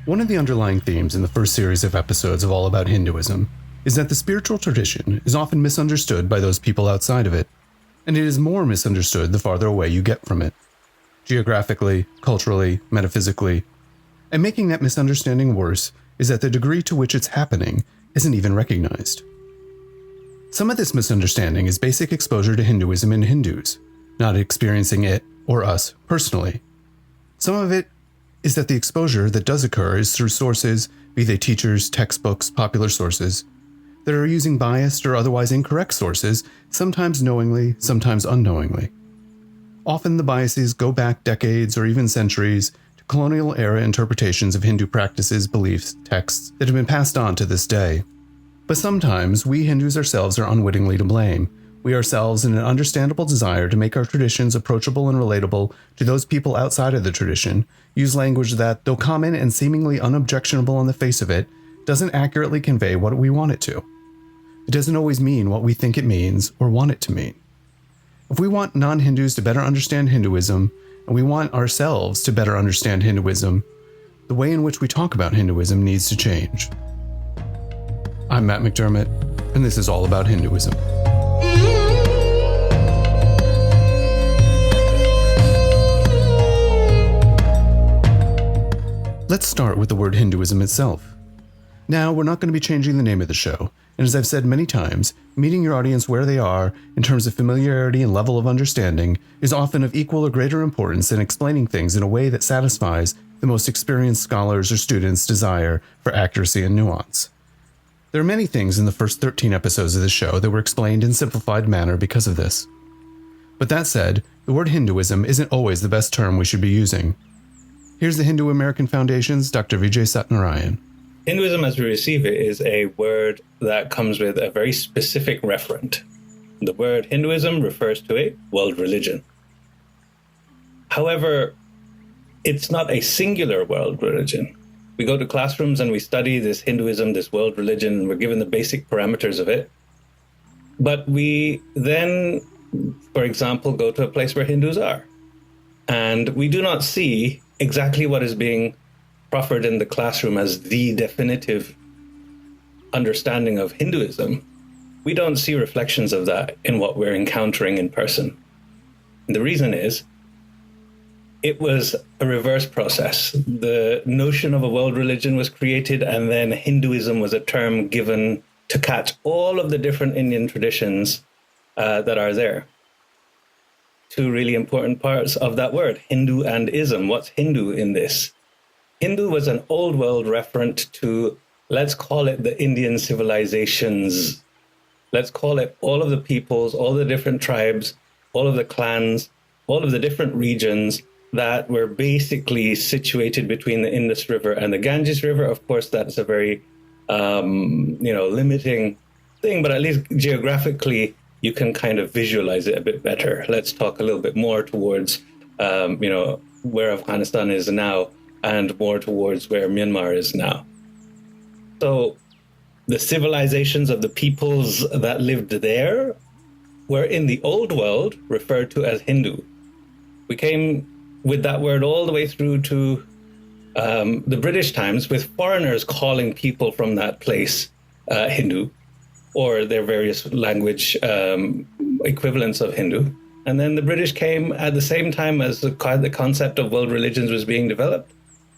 One of the underlying themes in the first series of episodes of All About Hinduism is that the spiritual tradition is often misunderstood by those people outside of it, and it is more misunderstood the farther away you get from it, geographically, culturally, metaphysically. And making that misunderstanding worse is that the degree to which it's happening isn't even recognized. Some of this misunderstanding is basic exposure to Hinduism and Hindus, not experiencing it or us personally. Some of it is that the exposure that does occur is through sources, be they teachers, textbooks, popular sources, that are using biased or otherwise incorrect sources, sometimes knowingly, sometimes unknowingly. Often the biases go back decades or even centuries to colonial-era interpretations of Hindu practices, beliefs, texts that have been passed on to this day. But sometimes we Hindus ourselves are unwittingly to blame. We ourselves, in an understandable desire to make our traditions approachable and relatable to those people outside of the tradition, use language that, though common and seemingly unobjectionable on the face of it, doesn't accurately convey what we want it to. It doesn't always mean what we think it means or want it to mean. If we want non-Hindus to better understand Hinduism, and we want ourselves to better understand Hinduism, the way in which we talk about Hinduism needs to change. I'm Matt McDermott, and this is All About Hinduism. Let's start with the word Hinduism itself. Now, we're not going to be changing the name of the show, and as I've said many times, meeting your audience where they are in terms of familiarity and level of understanding is often of equal or greater importance than explaining things in a way that satisfies the most experienced scholars or students' desire for accuracy and nuance. There are many things in the first 13 episodes of this show that were explained in simplified manner because of this. But that said, the word Hinduism isn't always the best term we should be using. Here's the Hindu American Foundation's Dr. Vijay Satnarayan. Hinduism, as we receive it, is a word that comes with a very specific referent. The word Hinduism refers to a world religion. However, it's not a singular world religion. We go to classrooms and we study this Hinduism, this world religion, and we're given the basic parameters of it. But we then, for example, go to a place where Hindus are. And we do not see exactly what is being proffered in the classroom as the definitive understanding of Hinduism. We don't see reflections of that in what we're encountering in person. And the reason is, it was a reverse process. The notion of a world religion was created, and then Hinduism was a term given to catch all of the different Indian traditions that are there. Two really important parts of that word, Hindu and ism. What's Hindu in this? Hindu was an old world referent to, let's call it the Indian civilizations. Let's call it all of the peoples, all the different tribes, all of the clans, all of the different regions that were basically situated between the Indus River and the Ganges River. Of course, that's a very, limiting thing, but at least geographically, you can kind of visualize it a bit better. Let's talk a little bit more towards, where Afghanistan is now and more towards where Myanmar is now. So the civilizations of the peoples that lived there were in the old world referred to as Hindu. We came with that word all the way through to the British times, with foreigners calling people from that place Hindu, or their various language equivalents of Hindu. And then the British came at the same time as the concept of world religions was being developed,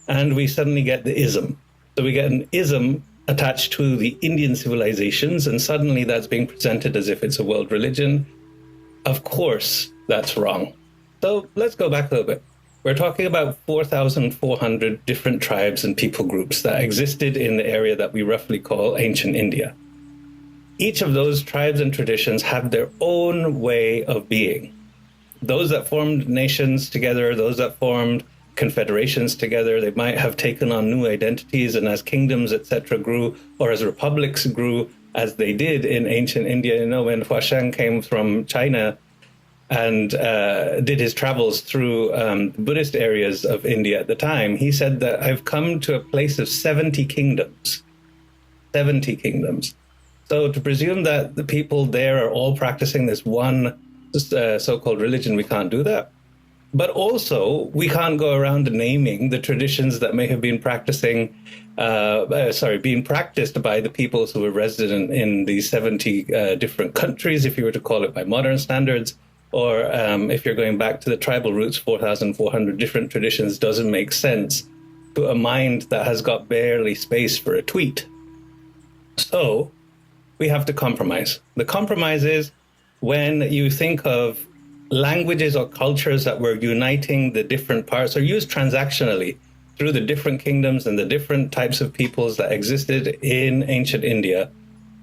and we suddenly get the ism. So we get an ism attached to the Indian civilizations, and suddenly that's being presented as if it's a world religion. Of course, that's wrong. So let's go back a little bit. We're talking about 4,400 different tribes and people groups that existed in the area that we roughly call ancient India. Each of those tribes and traditions have their own way of being. Those that formed nations together, those that formed confederations together, they might have taken on new identities, and as kingdoms, etc., grew, or as republics grew, as they did in ancient India. When Huasheng came from China and did his travels through Buddhist areas of India at the time, he said that I've come to a place of 70 kingdoms. 70 kingdoms. So to presume that the people there are all practicing this one so-called religion, we can't do that. But also, we can't go around naming the traditions that may have been being practiced by the peoples who were resident in the 70 different countries, if you were to call it by modern standards, or if you're going back to the tribal roots, 4,400 different traditions doesn't make sense to a mind that has got barely space for a tweet. So we have to compromise. The compromise is when you think of languages or cultures that were uniting the different parts or used transactionally through the different kingdoms and the different types of peoples that existed in ancient India.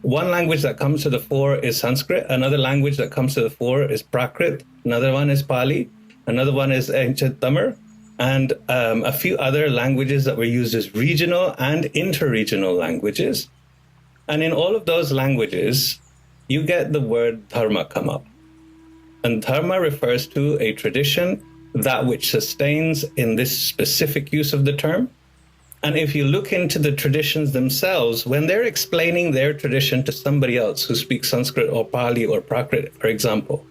One language that comes to the fore is Sanskrit. Another language that comes to the fore is Prakrit. Another one is Pali. Another one is ancient Tamil. And a few other languages that were used as regional and interregional languages. And in all of those languages, you get the word dharma come up. And dharma refers to a tradition, that which sustains in this specific use of the term. And if you look into the traditions themselves, when they're explaining their tradition to somebody else who speaks Sanskrit or Pali or Prakrit, for example,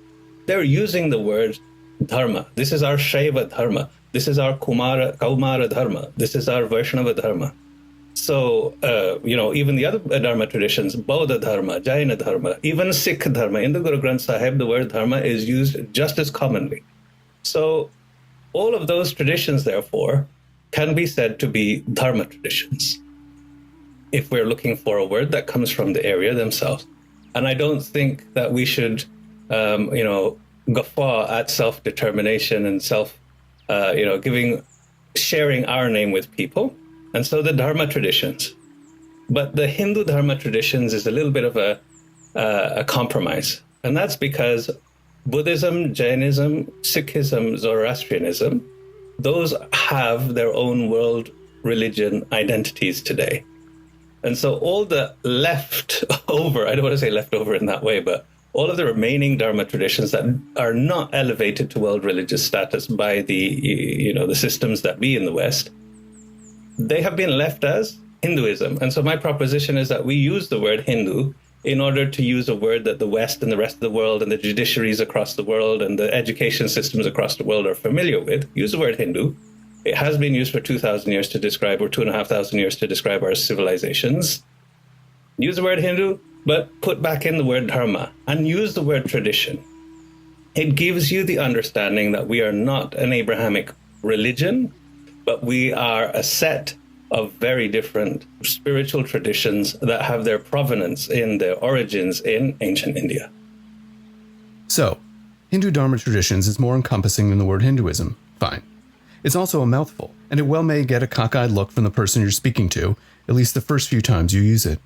they're using the word dharma. This is our Shaiva dharma. This is our Kaumara dharma. This is our Vaishnava dharma. So, even the other dharma traditions, Bauddha dharma, Jaina dharma, even Sikh dharma, in the Guru Granth Sahib, the word dharma is used just as commonly. So all of those traditions, therefore, can be said to be dharma traditions, if we're looking for a word that comes from the area themselves. And I don't think that we should, guffaw at self-determination and sharing our name with people. And so the dharma traditions. But the Hindu dharma traditions is a little bit of a compromise. And that's because Buddhism, Jainism, Sikhism, Zoroastrianism, those have their own world religion identities today. And so all the left over, I don't want to say left over in that way, but all of the remaining dharma traditions that are not elevated to world religious status by the systems that be in the West, they have been left as Hinduism. And so my proposition is that we use the word Hindu in order to use a word that the West and the rest of the world and the judiciaries across the world and the education systems across the world are familiar with. Use the word Hindu. It has been used for 2,000 years to describe, or 2,500 years to describe our civilizations. Use the word Hindu, but put back in the word dharma and use the word tradition. It gives you the understanding that we are not an Abrahamic religion, but we are a set of very different spiritual traditions that have their provenance in their origins in ancient India. So, Hindu Dharma traditions is more encompassing than the word Hinduism. Fine. It's also a mouthful, and it well may get a cockeyed look from the person you're speaking to, at least the first few times you use it.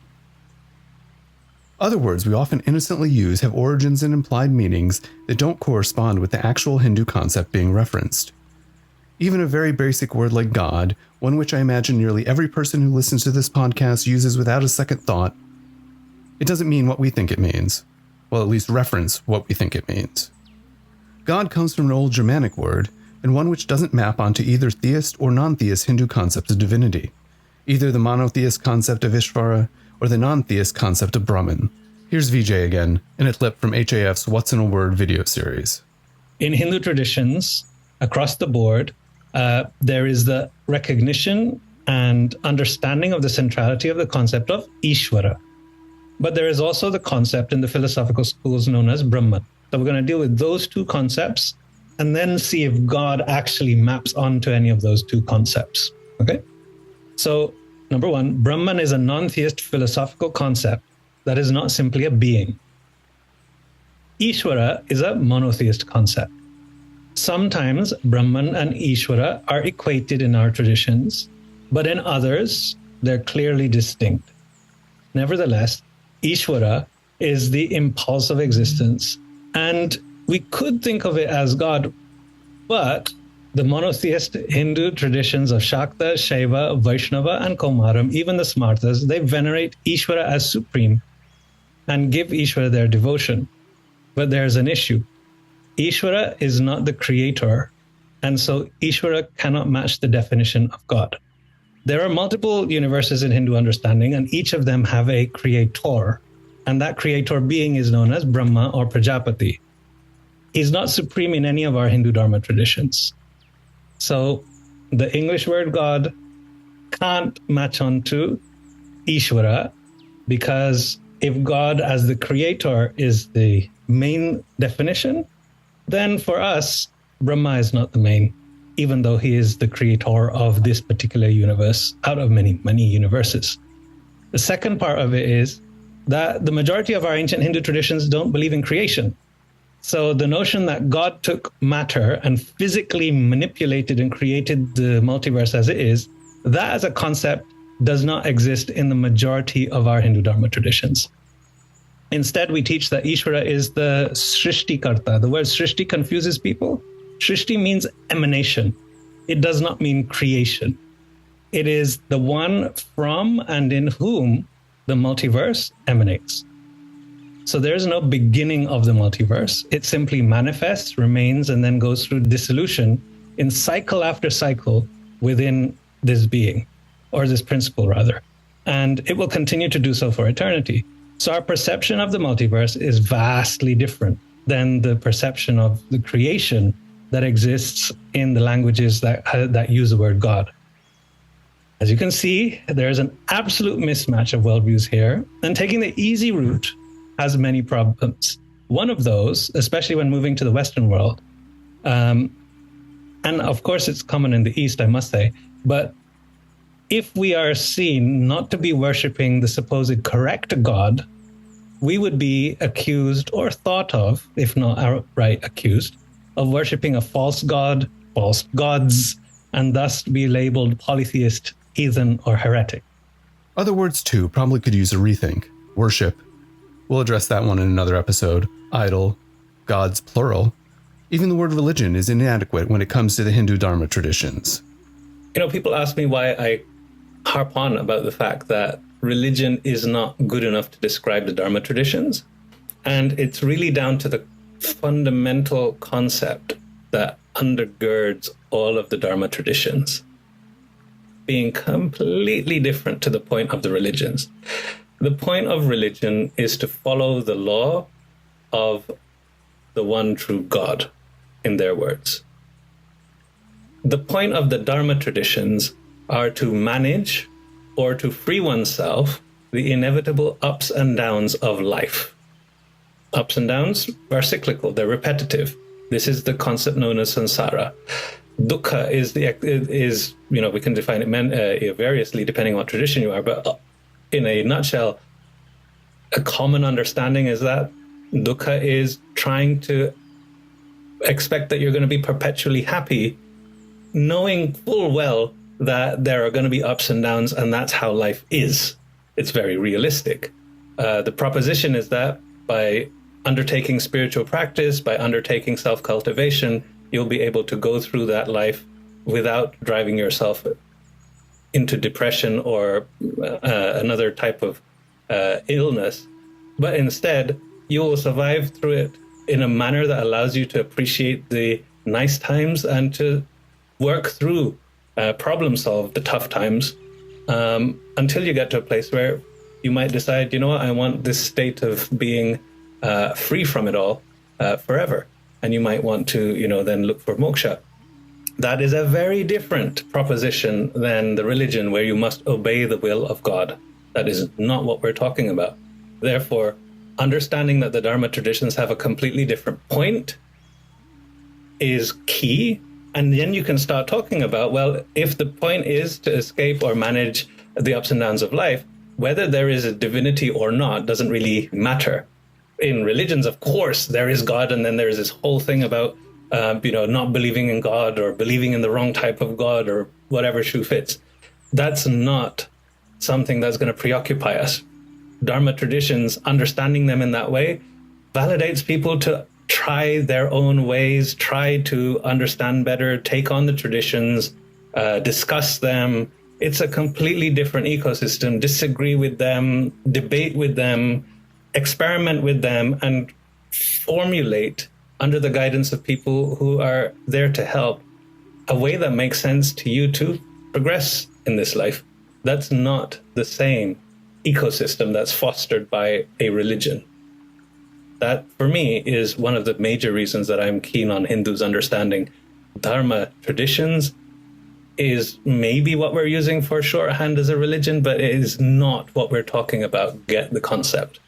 Other words we often innocently use have origins and implied meanings that don't correspond with the actual Hindu concept being referenced. Even a very basic word like God, one which I imagine nearly every person who listens to this podcast uses without a second thought, it doesn't mean what we think it means. Well, at least reference what we think it means. God comes from an old Germanic word, and one which doesn't map onto either theist or non-theist Hindu concepts of divinity, either the monotheist concept of Ishvara or the non-theist concept of Brahman. Here's Vijay again, in a clip from HAF's What's in a Word video series. In Hindu traditions, across the board, there is the recognition and understanding of the centrality of the concept of Ishvara. But there is also the concept in the philosophical schools known as Brahman. So we're going to deal with those two concepts and then see if God actually maps onto any of those two concepts. Okay? So, number one, Brahman is a non-theist philosophical concept that is not simply a being. Ishvara is a monotheist concept. Sometimes Brahman and Ishvara are equated in our traditions, but in others, they're clearly distinct. Nevertheless, Ishvara is the impulse of existence, and we could think of it as God, but the monotheist Hindu traditions of Shakta, Shaiva, Vaishnava, and Kaumaram, even the Smartas, they venerate Ishvara as supreme and give Ishvara their devotion. But there's an issue. Ishvara is not the creator, and so Ishvara cannot match the definition of God. There are multiple universes in Hindu understanding, and each of them have a creator, and that creator being is known as Brahma or Prajapati. he's not supreme in any of our Hindu Dharma traditions. So the English word God can't match onto Ishvara, because if God as the creator is the main definition, then for us, Brahma is not the main, even though he is the creator of this particular universe out of many, many universes. The second part of it is that the majority of our ancient Hindu traditions don't believe in creation. So the notion that God took matter and physically manipulated and created the multiverse as it is, that as a concept does not exist in the majority of our Hindu Dharma traditions. Instead, we teach that Ishvara is the Srishti Karta. The word Srishti confuses people. Srishti means emanation. It does not mean creation. It is the one from and in whom the multiverse emanates. So there is no beginning of the multiverse. It simply manifests, remains, and then goes through dissolution in cycle after cycle within this being, or this principle rather. And it will continue to do so for eternity. So our perception of the multiverse is vastly different than the perception of the creation that exists in the languages that use the word God. As you can see, there's an absolute mismatch of worldviews here, and taking the easy route has many problems. One of those, especially when moving to the Western world, and of course it's common in the East, I must say, but if we are seen not to be worshipping the supposed correct God, we would be accused or thought of, if not outright accused, of worshipping a false god, false gods, and thus be labeled polytheist, heathen, or heretic. Other words, too, probably could use a rethink. Worship. We'll address that one in another episode. Idol. Gods, plural. Even the word religion is inadequate when it comes to the Hindu Dharma traditions. You know, people ask me why I harp on about the fact that religion is not good enough to describe the Dharma traditions. And it's really down to the fundamental concept that undergirds all of the Dharma traditions being completely different to the point of the religions. The point of religion is to follow the law of the one true God, in their words. The point of the Dharma traditions are to manage or to free oneself the inevitable ups and downs of life. Ups and downs are cyclical, they're repetitive. This is the concept known as samsara. Dukkha is we can define it variously depending on what tradition you are, but in a nutshell, a common understanding is that dukkha is trying to expect that you're going to be perpetually happy, knowing full well that there are going to be ups and downs, and that's how life is. It's very realistic. The proposition is that by undertaking spiritual practice, by undertaking self-cultivation, you'll be able to go through that life without driving yourself into depression or another type of illness. But instead, you will survive through it in a manner that allows you to appreciate the nice times and to work through, problem solve the tough times, until you get to a place where you might decide, you know what, I want this state of being free from it all forever. And you might want to, then look for moksha. That is a very different proposition than the religion where you must obey the will of God. That is not what we're talking about. Therefore, understanding that the Dharma traditions have a completely different point is key. And then you can start talking about, well, if the point is to escape or manage the ups and downs of life, whether there is a divinity or not doesn't really matter. In religions, of course, there is God, and then there's this whole thing about, not believing in God or believing in the wrong type of God or whatever shoe fits. That's not something that's going to preoccupy us. Dharma traditions, understanding them in that way, validates people to try their own ways, try to understand better, take on the traditions, discuss them. It's a completely different ecosystem. Disagree with them, debate with them, experiment with them, and formulate under the guidance of people who are there to help a way that makes sense to you to progress in this life. That's not the same ecosystem that's fostered by a religion. That, for me, is one of the major reasons that I'm keen on Hindus understanding dharma traditions is maybe what we're using for shorthand as a religion, but it is not what we're talking about. Get the concept.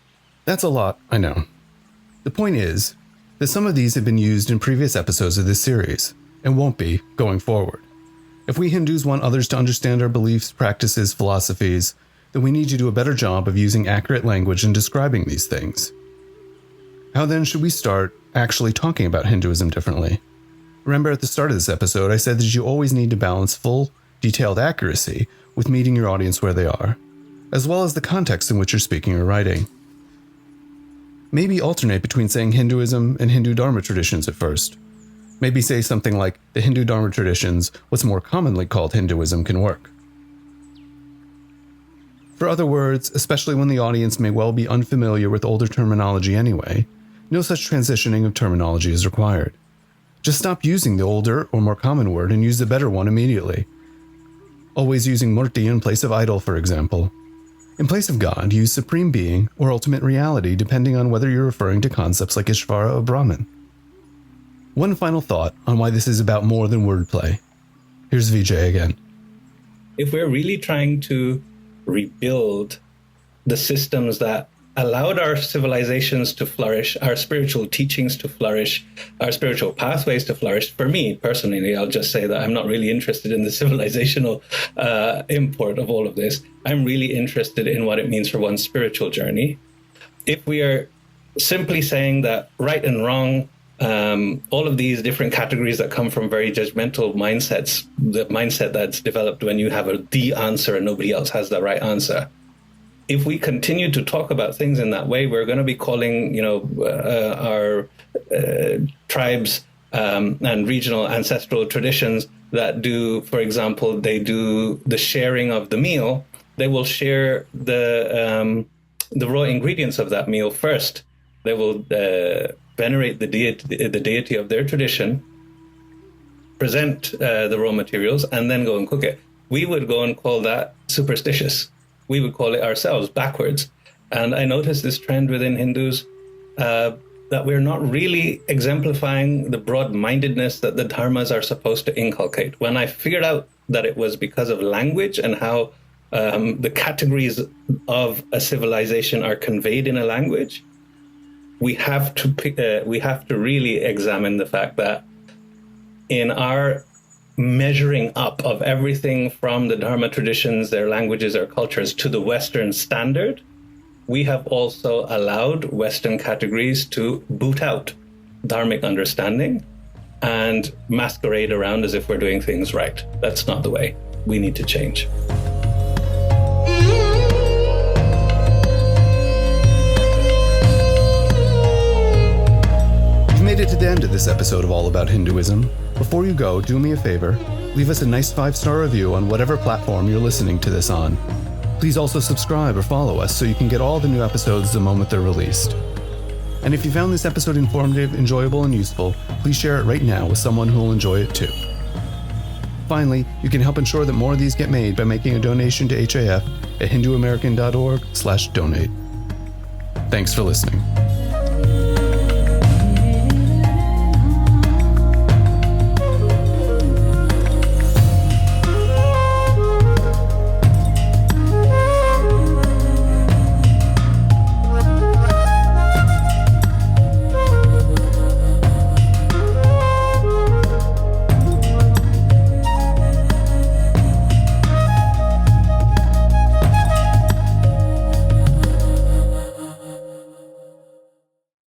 That's a lot, I know. The point is that some of these have been used in previous episodes of this series, and won't be going forward. If we Hindus want others to understand our beliefs, practices, philosophies, then we need to do a better job of using accurate language in describing these things. How then should we start actually talking about Hinduism differently? Remember at the start of this episode, I said that you always need to balance full, detailed accuracy with meeting your audience where they are, as well as the context in which you're speaking or writing. Maybe alternate between saying Hinduism and Hindu Dharma traditions at first. Maybe say something like, the Hindu Dharma traditions, what's more commonly called Hinduism, can work. For other words, especially when the audience may well be unfamiliar with older terminology anyway, no such transitioning of terminology is required. Just stop using the older or more common word and use the better one immediately. Always using murti in place of idol, for example. In place of God, use supreme being or ultimate reality, depending on whether you're referring to concepts like Ishvara or Brahman. One final thought on why this is about more than wordplay. Here's Vijay again. If we're really trying to rebuild the systems that allowed our civilizations to flourish, our spiritual teachings to flourish, our spiritual pathways to flourish. For me, personally, I'll just say that I'm not really interested in the civilizational import of all of this. I'm really interested in what it means for one's spiritual journey. If we are simply saying that right and wrong, all of these different categories that come from very judgmental mindsets, the mindset that's developed when you have the answer and nobody else has the right answer. If we continue to talk about things in that way, we're going to be calling, our tribes and regional ancestral traditions that do, for example, they do the sharing of the meal. They will share the raw ingredients of that meal first. They will venerate the deity of their tradition, present the raw materials, and then go and cook it. We would go and call that superstitious. We would call it ourselves backwards. And I noticed this trend within Hindus that we're not really exemplifying the broad-mindedness that the dharmas are supposed to inculcate. When I figured out that it was because of language and how the categories of a civilization are conveyed in a language, we have to really examine the fact that in our measuring up of everything from the Dharma traditions, their languages, their cultures, to the Western standard, we have also allowed Western categories to boot out dharmic understanding and masquerade around as if we're doing things right. That's not the way. We need to change. You've made it to the end of this episode of All About Hinduism. Before you go, do me a favor, leave us a nice 5-star review on whatever platform you're listening to this on. Please also subscribe or follow us so you can get all the new episodes the moment they're released. And if you found this episode informative, enjoyable, and useful, please share it right now with someone who will enjoy it too. Finally, you can help ensure that more of these get made by making a donation to HAF at hinduamerican.org/donate. Thanks for listening.